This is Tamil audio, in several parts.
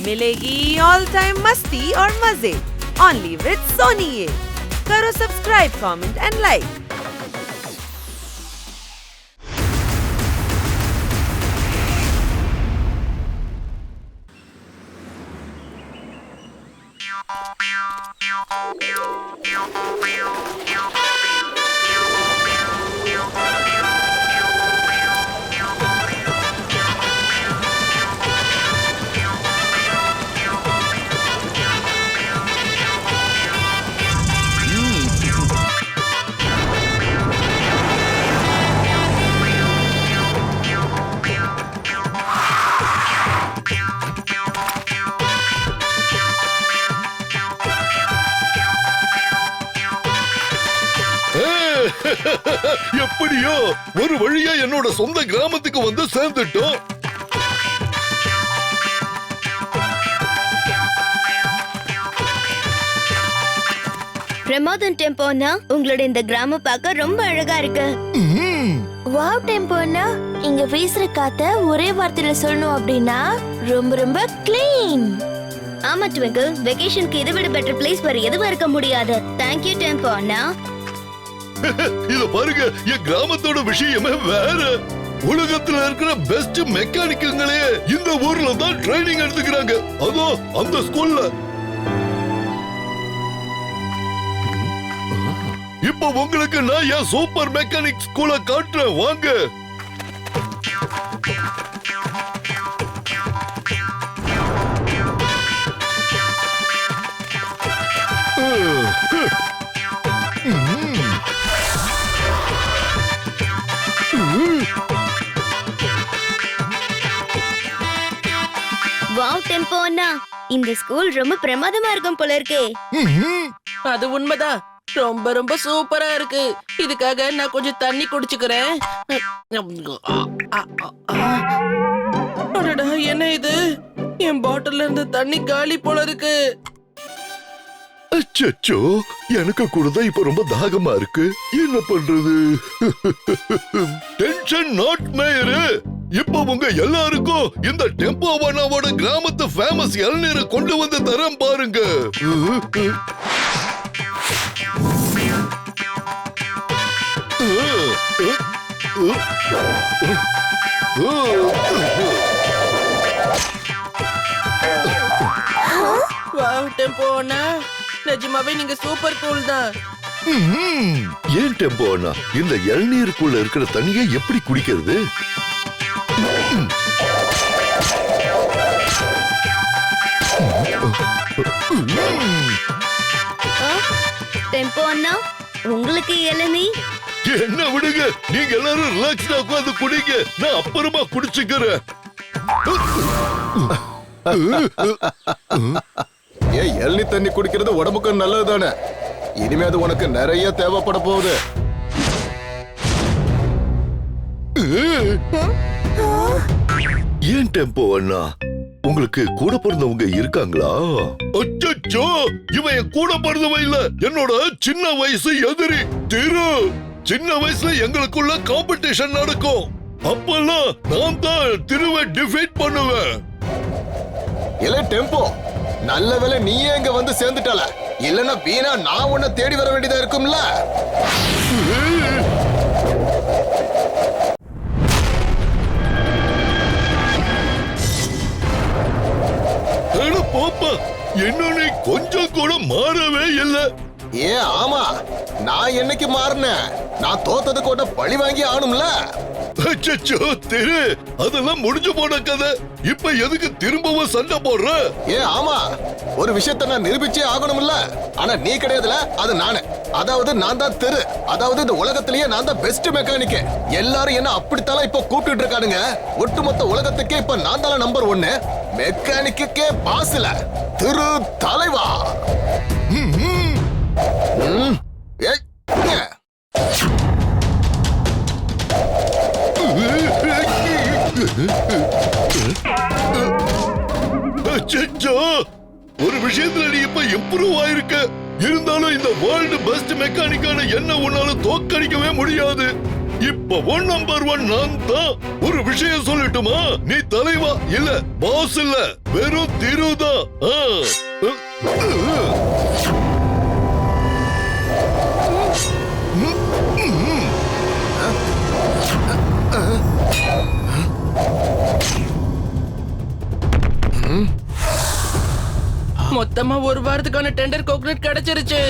मिलेगी ऑल टाइम मस्ती और मजे ओनली विद सोनी। ये करो सब्सक्राइब, कमेंट एंड लाइक। எப்படியோ ஒரு வழியா என்னோட சொந்த கிராமத்துக்கு வந்து சேர்ந்துட்டோம். பிரமோதன் டெம்போனா உங்களோட இந்த கிராமம் பார்க்க ரொம்ப அழகா இருக்கு. வாவ் டெம்போனா இங்க வீசுற காத்த ஒரே வார்த்தையில சொல்லணும் அப்படின்னா ரொம்ப ரொம்ப க்ளீன். ஆமா ட்விங்கிள், வெகேஷனுக்கு இதை விட பெட்டர் பிளேஸ் வேற எதுவும் இருக்க முடியாது. தேங்க் யூ டெம்போனா. இத பாருங்க, என் கிராமத்தோட விஷயமே வேற. உலகத்துல இருக்கிற பெஸ்ட் மெக்கானிக்குங்களே இந்த ஊர்ல தான் ட்ரைனிங் எடுத்துக்கிறாங்க. அதோ அந்த ஸ்கூல்ல. இப்போ உங்களுக்கு நான் என் சூப்பர் மெக்கானிக் ஸ்கூலை காட்டுறேன், வாங்க. வாவ் டெம்போனா, இந்த ஸ்கூல் ரொம்ப பிரமாதமா இருக்கும் போல இருக்கே. அது உண்மைதான், ரொம்ப ரொம்ப சூப்பரா இருக்கு. இதுக்காக நான் கொஞ்சம் தண்ணி குடிச்சுக்கிறேன். அடடா, என்ன இது? என் பாட்டில்ல இருந்து தண்ணி காலி போல இருக்கு. அச்சச்சோ, எனக்கு கூட தான் இப்ப ரொம்ப தாகமா இருக்கு. என்ன பண்றது? Tension not mayor. இப்ப உங்க எல்லாருக்கும் இந்த டெம்போவானாவோட கிராமத்து ஃபேமஸ் இளநீரை கொண்டு வந்து தரேன் பாருங்க. வாவ் டெம்போனா, நிஜமாவே நீங்க சூப்பர் கூல் தான். ஏன் டெம்போவானா இந்த இளநீருக்குள்ள இருக்கிற தண்ணியை எப்படி குடிக்கிறது? டெம்போனா, உங்களுக்கு இளநீ? என்ன விடுங்க, நீங்க எல்லாரும் ரிலாக்ஸ்டா உட்கார்ந்து குடிங்க, நான் அப்புறமா குடிச்சுக்கிறேன். ஏன் இளநீ தண்ணி குடிக்கிறது உடம்புக்கு நல்லது தானே? இனிமே அது உனக்கு நிறைய தேவைப்பட போகுது. ஏன் டெம்போவானா, உங்களுக்கு கூட பிறந்தவங்க இருக்காங்களா? அச்சச்சோ, இவன் என் கூட பிறந்தவன் இல்ல, என்னோட சின்ன வயசு எதிரி திரு. சின்ன வயசுல எங்களுக்குள்ள காம்படிஷன் நடக்கும். அப்பெல்லாம் நான் தான் திருவை டிஃபீட் பண்ணுவேன். இல்ல டெம்போ, நல்ல வேளை நீயே இங்க வந்து சேர்ந்துட்டால. இல்லன்னா வீணா நான் உன்னை தேடி வர வேண்டியதா இருக்கும்ல. பாப்பா, இன்னொன்னு கொஞ்சம் கூட மாறவே இல்லை. ஏன் ஆமா, நான் என்னைக்கு மாறினேன்? நான் தோத்தது கூட பழி வாங்கி ஆனும்ல. அச்சச்சோ திரு, அதெல்லாம் முடிஞ்சு போன கதை. இப்ப எதுக்கு திரும்பவும் சண்டை போடுற? ஏன் ஆமா, ஒரு விஷயத்தை நான் நிரூபிச்சே ஆகணும்ல. ஆனா நீ கிடையாதுல, அது நானு. அதாவது நான் தான் திரு. அதாவது இந்த உலகத்திலேயே நான் தான் பெஸ்ட் மெக்கானிக். எல்லாரும் என்ன அப்படித்தான் இப்ப கூப்பிட்டு இருக்கானுங்க. ஒட்டுமொத்த உலகத்துக்கே இப்ப நான் தான் நம்பர் 1 மெக்கானிக்கே பாஸ்ல திரு தலைவா. ஒரு விஷயத்துல நீ இப்ப இம்ப்ரூவ் ஆயிருக்க. இருந்தாலும் இந்த வேர்ல்டு பெஸ்ட் மெக்கானிக்கான என்ன உன்னால தோற்கடிக்கவே முடியாது. இப்ப நம்பர் 1 நான் தான். ஒரு விஷயம் சொல்லட்டுமா? நீ தலைவா இல்ல, பாஸ் இல்ல, வெறும் திருதான். மொத்தமா ஒரு வாரத்துக்கான டெண்டர் கோகனட் கிடைச்சிருச்சு.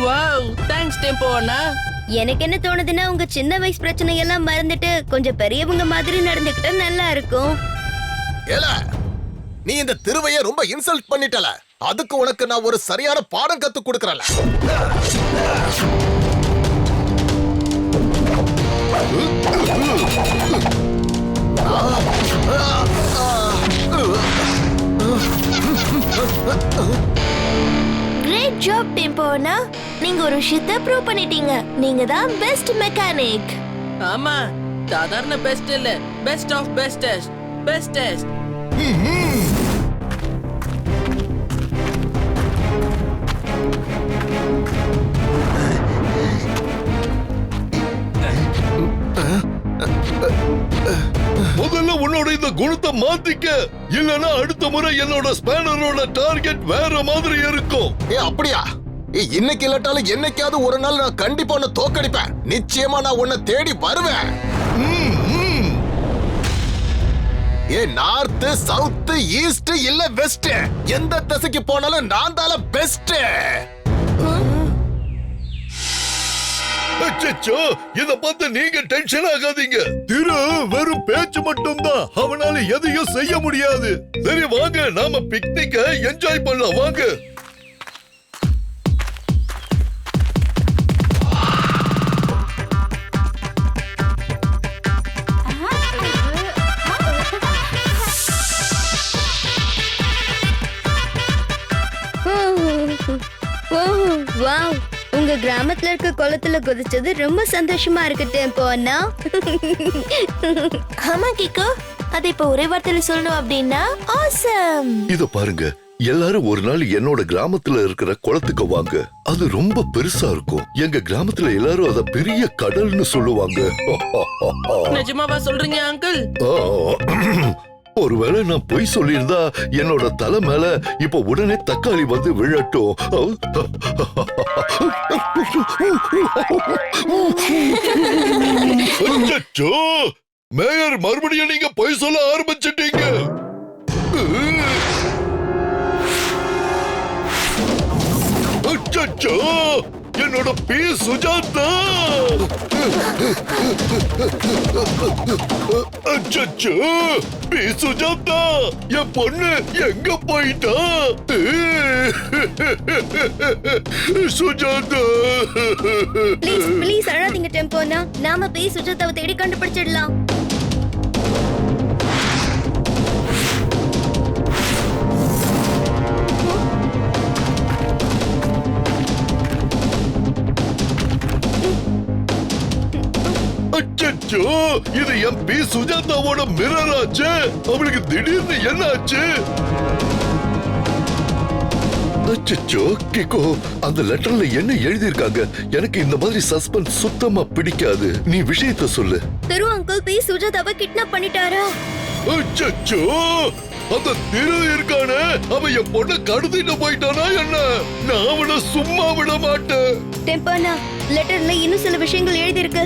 வாவ், தேங்க்ஸ் டெம்போ அண்ணா. எனக்கு என்ன தோணுதுன்னா உங்க சின்ன வயசு பிரச்சனை எல்லாம் மறந்துட்டு கொஞ்சம் பெரியவங்க மாதிரி நடந்துக்கிட்டா நல்லா இருக்கும். ஏல, நீ இந்த திருவைய ரொம்ப இன்சல்ட் பண்ணிட்டல. அதுக்கு உனக்கு நான் ஒரு சரியான பாடம் கத்து கொடுக்கறல. கிரேட் ஜாப் டெம்போனா, நீங்க ஒரு விஷயத்தை ப்ரூவ் பண்ணிட்டீங்க. நீங்க தான் பெஸ்ட் மெக்கானிக். ஆமா, சாதாரண பெஸ்ட் இல்ல, பெஸ்ட் ஆஃப் பெஸ்டஸ்ட். பெஸ்டஸ்ட். முதல்ல உன்னோட இந்த குணத்தை மாத்திக்க, இல்லனா அடுத்த முறை என்னோட ஸ்பேனரோட டார்கெட் வேற மாதிரி இருக்கும். அப்படியா? இன்னைக்கு இல்லாட்டாலும் என்னைக்காவது ஒரு நாள் நான் கண்டிப்பா உன்னை தோக்கடிப்பேன். நிச்சயமா நான் உன்னை தேடி வருவேன். நார்த், சவுத், ஈஸ்ட் இல்ல வெஸ்ட், எந்த திசைக்கு போனாலும் நான் தான் பெஸ்ட். அச்சச்சோ, இத பார்த்து நீங்க டென்ஷன் ஆகாதீங்க. திரு வெறும் பேச்சு மட்டும்தான், அவனால எதையும் செய்ய முடியாது. சரி வாங்க, நாம பிக்னிக்க என்ஜாய் பண்ணலாம் வாங்க. வாவ், உங்க கிராமத்துல இருக்க குளத்துல குதிச்சது ரொம்ப சந்தோஷமா இருக்கு டெம்போ அண்ணா. ஆமா கிக்கோ, அது இப்ப ஒரே வார்த்தையில சொல்லணும் அப்படின்னா ஆசம். இத பாருங்க, எல்லாரும் ஒரு நாள் என்னோட கிராமத்துல இருக்கிற குளத்துக்கு வாங்க. அது ரொம்ப பெருசா இருக்கும். எங்க கிராமத்துல எல்லாரும் அத பெரிய கடல்னு சொல்லுவாங்க. நிஜமாவா சொல்றீங்க அங்கிள்? ஒருவேளை நான் பொய் சொல்லியிருந்தா என்னோட தலை மேல இப்ப உடனே தக்காளி வந்து விழட்டும். அச்சச்சோ, மேயர் மறுபடியும் நீங்க பொய் சொல்ல ஆரம்பிச்சிட்டீங்க. அச்சச்சோ, என்னோட பி சுஜாதா. அச்சச்சோ, பி சுஜாதா, என் பொண்ணு எங்க போயிட்டா? சுஜாதா, ப்ளீஸ் ப்ளீஸ் அழாதீங்க டெம்போ அண்ணா. நாம போய் சுஜாதாவை தேடி கண்டுபிடிச்சிடலாம். அச்சச்சோ, இது என் பி சுஜாதாவோட மிரர் ஆச்சு. அவளுக்கு திடீர்னு என்ன ஆச்சு? அச்சச்சோ, கிக்கோ, அந்த லெட்டர்ல என்ன எழுதியிருக்காங்க? எனக்கு இந்த மாதிரி சஸ்பென்ஸ் சுத்தமா பிடிக்காது. நீ விஷயத்தை சொல்லு. திரு அங்கிள் பி சுஜாதாவை கிட்னாப் பண்ணிட்டாரா? அச்சச்சோ, அந்த திரு இருக்கானே, அவன் என் பொண்ணை கடத்திட்டு போயிட்டானா என்ன? நான் அவனை சும்மா விட மாட்டேன். டெம்போ அண்ணா, லெட்டர்ல இன்னும் சில விஷயங்கள் எழுதியிருக்கு.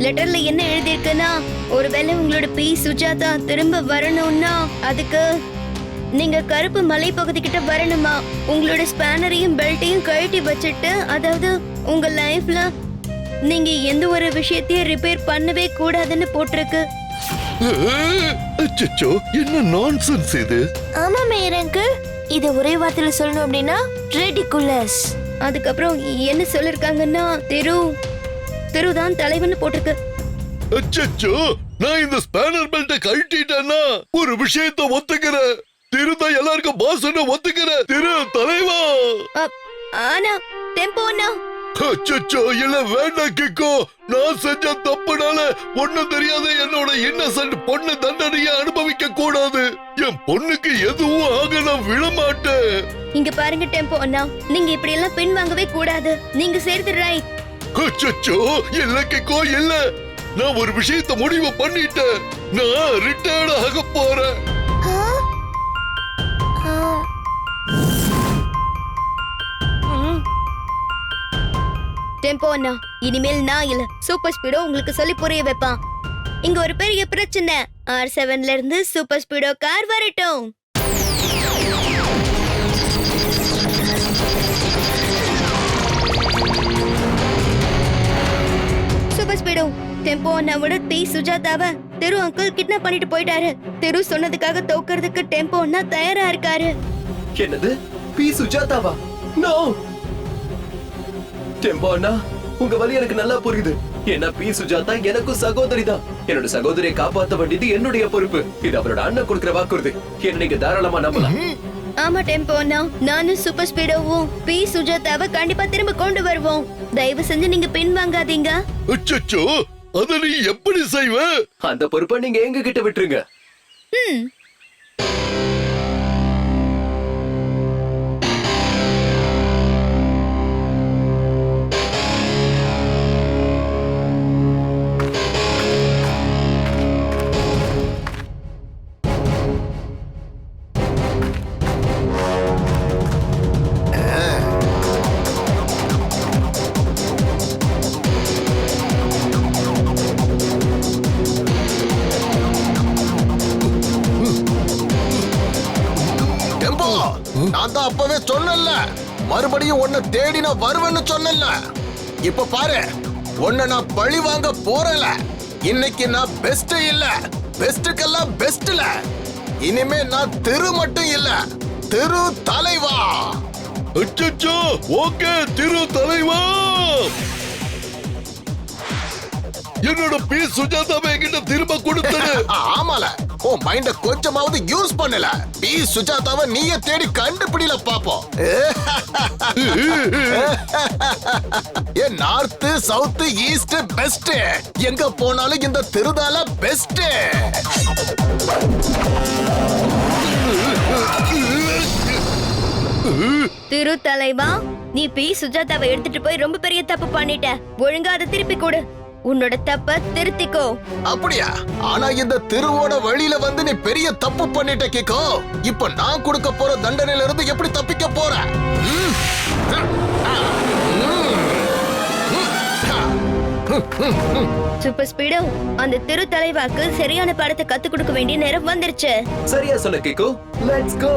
லெட்டர்ல என்ன எழுதியிருக்குன்னா, ஒருவேளை உங்களோட பி சுஜாதா திரும்ப வரணும்னா அதுக்கு நீங்க கருப்பு மலை பகுதி கிட்ட வரணுமா. உங்களோட ஸ்பேனரையும் பெல்ட்டையும் கழட்டி வச்சுட்டு, அதாவது உங்க லைஃப்ல நீங்க எந்த ஒரு விஷயத்தையும் ரிப்பேர் பண்ணவே கூடாதுன்னு போட்டிருக்கு. அச்சச்சோ, என்ன நான்சென்ஸ் இது? ஆமா மேயரங்கு, இது ஒரே வார்த்தையில சொல்லணும் அப்படின்னா ரெடிகுலஸ். அதுக்கப்புறம் என்ன சொல்லிருக்காங்கன்னா, திருதான் தலைவன் போட்டிருக்கு. அச்சச்சோ, நான் இந்த ஸ்பேனர் பெல்ட்டை கழட்டிட்டேன்னா ஒரு விஷயத்தை ஒத்துக்கிறேன். திருதான் எல்லாருக்கும் பாஸ்ன்னு ஒத்துக்கிறேன். திரு தலைவா. ஆனா டெம்போ அண்ணா. அச்சச்சோ, இல்ல வேண்டாம் கிக்கோ. நான் செஞ்ச தப்புனால ஒண்ணும் தெரியாத என்னோட இன்னசென்ட் பொண்ணு தண்டனையை அனுபவிக்க கூடாது. என் பொண்ணுக்கு எதுவும் ஆக நான் விட மாட்டேன். இங்க பாருங்க டெம்போ அண்ணா, நீங்க இப்படி எல்லாம் பின் வாங்கவே கூடாது. நீங்க செய்யறது ரைட். அச்சச்சோ, இல்ல கிக்கோ இல்ல. நான் ஒரு விஷயத்தை முடிவு பண்ணிட்டேன். நான் ரிட்டையர்ட் ஆக போறேன். டெம்போ அண்ணா, இனிமேல் நான் இல்ல சூப்பர் ஸ்பீடோ உங்களுக்கு சொல்லி புரிய வைப்பான். இங்க ஒரு பெரிய பிரச்சனை. R7ல இருந்து சூப்பர் ஸ்பீடோ கார் வரட்டும். சூப்பர் ஸ்பீடோ, டெம்போ அண்ணாவோட பி சுஜாதாவை தெரு அங்கிள் கிட்னாப் பண்ணிட்டு போயிட்டாரு. தெரு சொன்னதுக்காக தோக்கறதுக்கு டெம்போ அண்ணா தயாரா இருக்காரு. என்னது? பி சுஜாதாவா? நோ டெம்போ அண்ணா, உங்க வலி எனக்கு நல்லா புரியுது. என்ன பி சுஜாதா எனக்கும் சகோதரி தான். என்னோட சகோதரியை காப்பாத்த வேண்டியது என்னுடைய பொறுப்பு. இது அவரோட அண்ணன் கொடுக்கிற வாக்குறுதி. என்ன நீங்க தாராளமா நம்பலாம். ஆமா டெம்போ அண்ணா, நானும் சூப்பர் ஸ்பீடோவும் பி சுஜாதாவை கண்டிப்பா திரும்ப கொண்டு வருவோம். தயவு செஞ்சு நீங்க பின் வாங்காதீங்க. அச்சச்சோ, அத நீ எப்படி செய்வ? அந்த பொறுப்பை நீங்க எங்க கிட்ட விட்டுருங்க. நான் தான் அப்பவே சொன்னேன்ல, மறுபடியும் உன்னை தேடி நான் வருவேன்னு சொன்னேன்ல. இப்ப பாரு, உன்னை நான் பழி வாங்க போறல. இன்னைக்கு நான் பெஸ்ட் இல்ல, பெஸ்டுக்கெல்லாம் பெஸ்ட்ல. இனிமே நான் திரு மட்டும் இல்ல, திரு தலைவா. அச்சச்சோ, ஓகே திரு தலைவா. என்னோட பி சுஜாதாவை கிட்ட திரும்ப கொடுத்தது. ஆமால, உன் மைண்ட கொஞ்சமாவது யூஸ் பண்ணல. பி சுஜாதாவை நீயே தேடி கண்டுபிடில பாப்போம். ஏ நார்த் சவுத் ஈஸ்ட் பெஸ்ட், எங்க போனாலும் இந்த திருதால பெஸ்ட். திரு தலைவா, நீ பி சுஜாதாவை எடுத்துட்டு போய் ரொம்ப பெரிய தப்பு பண்ணிட்ட. ஒழுங்கா அதை திருப்பி கொடு. உன்னோட தப்ப திருத்திக்கோ. அப்படியா? ஆனா இந்த திருவோட வழியில வந்து நீ பெரிய தப்பு பண்ணிட்ட கேக்கோ. இப்ப நான் கொடுக்க போற தண்டனையில இருந்து எப்படி தப்பிக்க போற? சூப்பர் ஸ்பீடோ, அந்த திரு தலைவாக்கு சரியான பாடத்தை கத்து கொடுக்க வேண்டிய நேரம் வந்துருச்சு. சரியா சொன்ன கேக்கோ. Let's go.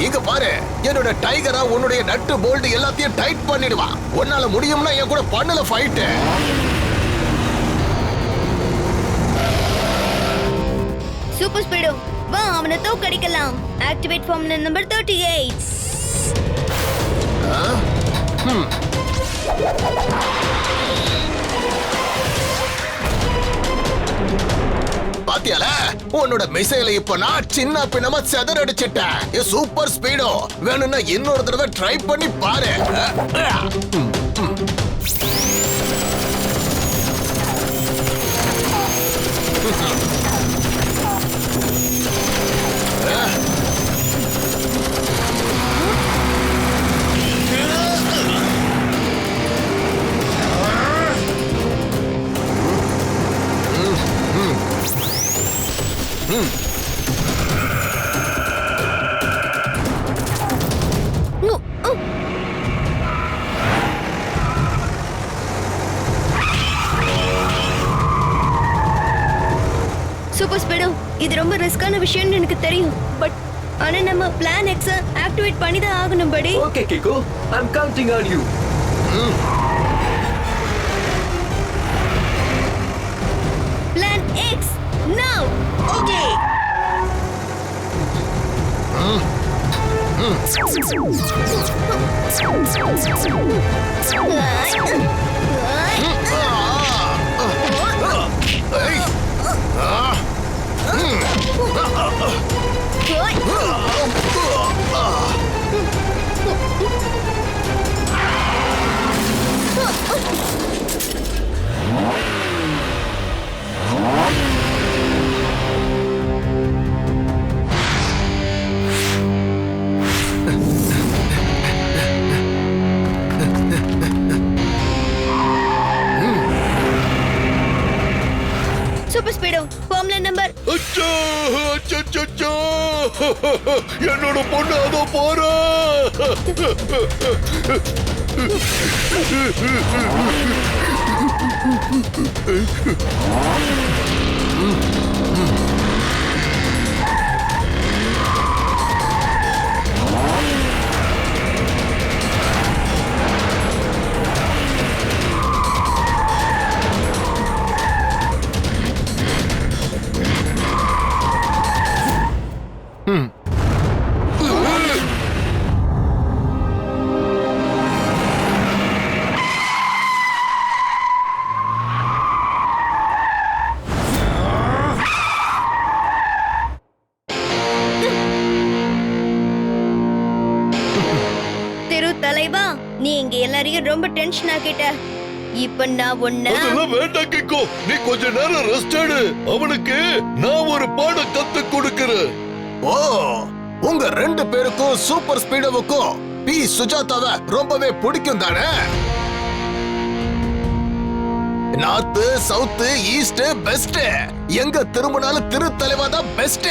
இங்க பாரு, என்னோட டைகரா உன்னுடைய நட்டு போல்ட் எல்லாத்தையும் டைட் பண்ணிடுவான். உன்னால முடியும்னா என் கூட பண்ணல ஃபைட். சூப்பர் ஸ்பீடோ, வா அவனை தோக்கடிக்கலாம். Activate form number 38. பாத்தியால, உன்னோட மிசைலை இப்ப நான் சின்ன பின்னமா செதறடிச்சிட்டேன். சூப்பர் ஸ்பீடோ, வேணும்னா இன்னொரு தடவை ட்ரை பண்ணி பாரு. சூப்பர் ஸ்பீடோ, இது ரொம்ப ரிஸ்கான விஷயம்னு எனக்கு தெரியும். பட் ஆனா நம்ம பிளான் எக்ஸ் ஆக்டிவேட் பண்ணி தான் ஆகணும் படி. ஓகே கேக்கோ, I am counting on you. Plan X now. Okay. Super Speedo formula number. அச்சோ, அச்சச்சோ. என்னோட பொண்ணு அதோ போறா. தலைவா, நீ இங்க எல்லாரையும் ரொம்ப டென்ஷன் ஆக்கிட்ட. இப்ப நான் ஒண்ணு அதெல்லாம் வேண்டாம் கிக்கோ. நீ கொஞ்ச நேரம் ரெஸ்ட் எடு. அவனுக்கு நான் ஒரு பாடம் கத்து கொடுக்கிறேன். ஓ, உங்க 2 பேருக்கும் சூப்பர் ஸ்பீடோவுக்கும் பி சுஜாதாவை ரொம்பவே பிடிக்கும் தானே? North, south, east best. எங்க திரும்பினாலும் திருத்தலைவா தான் best.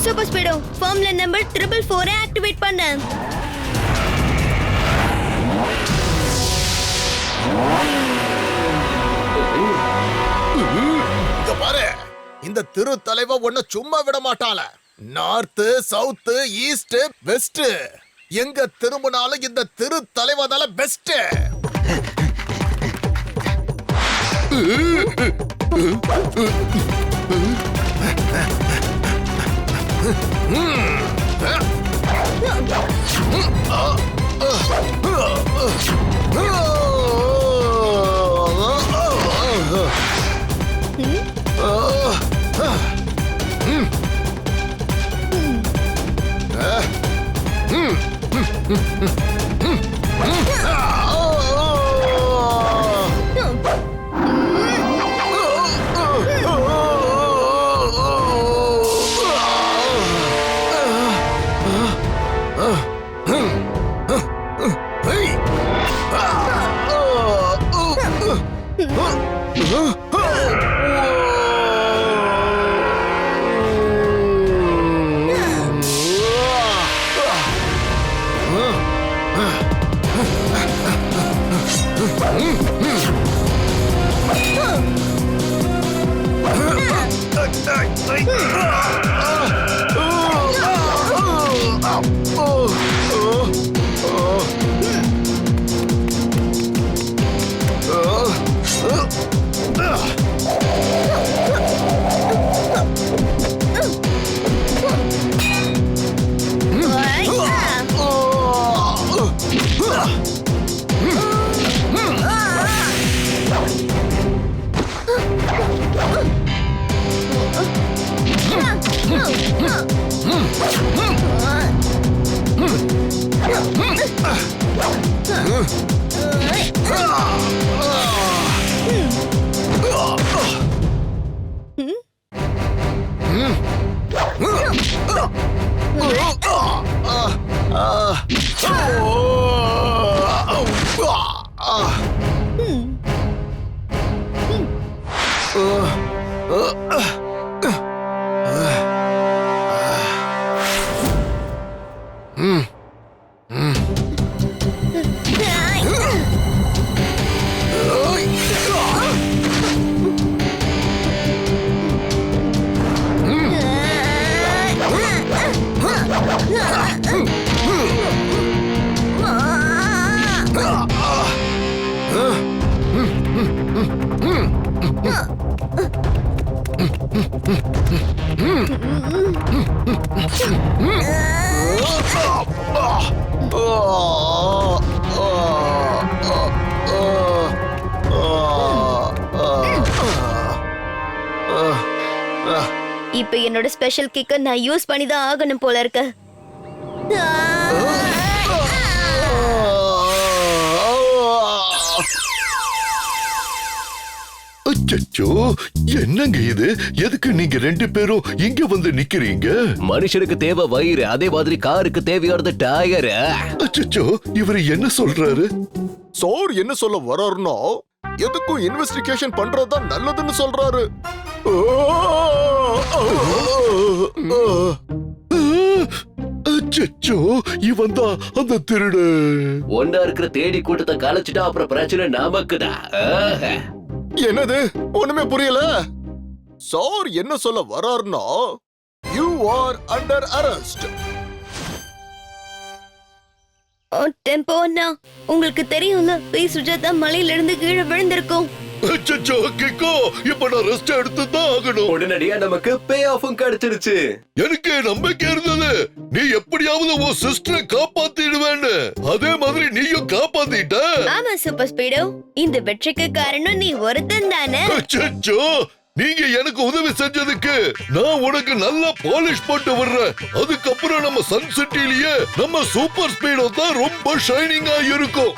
Super Speedo formula number 444 activate பண்ணு. இங்க பாரு, இந்த திரு தலைவா ஒன்ன சும்மா விட மாட்டாள. North, south, east, west. எங்க திரும்பினாலும் இந்த திரு தலைவாதால பெஸ்ட். இப்ப என்னோட ஸ்பெஷல் கிக்க நான் யூஸ் பண்ணி தான் ஆகணும் போல இருக்கு. அச்சச்சோ, என்னங்க இது? எதுக்கு நீங்க ரெண்டு பேரும் இங்க வந்து நிக்கிறீங்க? மனுஷனுக்கு தேவை வயிறு, அதே மாதிரி காருக்கு தேவையானது டயர். அச்சச்சோ, இவரு என்ன சொல்றாரு? சார் என்ன சொல்ல வர்றாருன்னா எதுக்கும் இன்வெஸ்டிகேஷன் பண்றதுதான் நல்லதுன்னு சொல்றாரு. அச்சச்சோ, இவன் தான் அந்த திருடு. ஒன்னா இருக்கிற தேடி கூட்டத்தை கலைச்சிட்டா அப்புறம் பிரச்சனை நமக்குதான். என்னது? ஒண்ணுமே புரியல. சார் என்ன சொல்ல வர்றாருன்னா you are under arrest. Tempo அண்ணா, உங்களுக்கு தெரியும்ல பி சுஜாதா மலையில இருந்து கீழே விழுந்திருக்கும். அச்சச்சோ, கிக்கோ, இப்ப நான் ரெஸ்ட் எடுத்து தான் ஆகணும். உடனடியா நமக்கு பே ஆஃபும் கிடைச்சிருச்சு. எனக்கு நம்பிக்கை இருந்தது நீ எப்படியாவது உன் சிஸ்டரை காப்பாத்திடுவேன்னு. அதே மாதிரி நீயும் காப்பாத்திட்ட. ஆமா சூப்பர் ஸ்பீடோ, இந்த வெற்றிக்கு காரணம் நீ ஒருத்தன் தானே. அச்சச்சோ, நீங்க எனக்கு உதவி செஞ்சதுக்கு நான் உனக்கு நல்லா பாலிஷ் போட்டு விடுறேன். அதுக்கப்புறம் நம்ம சன் சிட்டிலேயே நம்ம சூப்பர் ஸ்பீடோ தான் ரொம்ப ஷைனிங்கா இருக்கும்.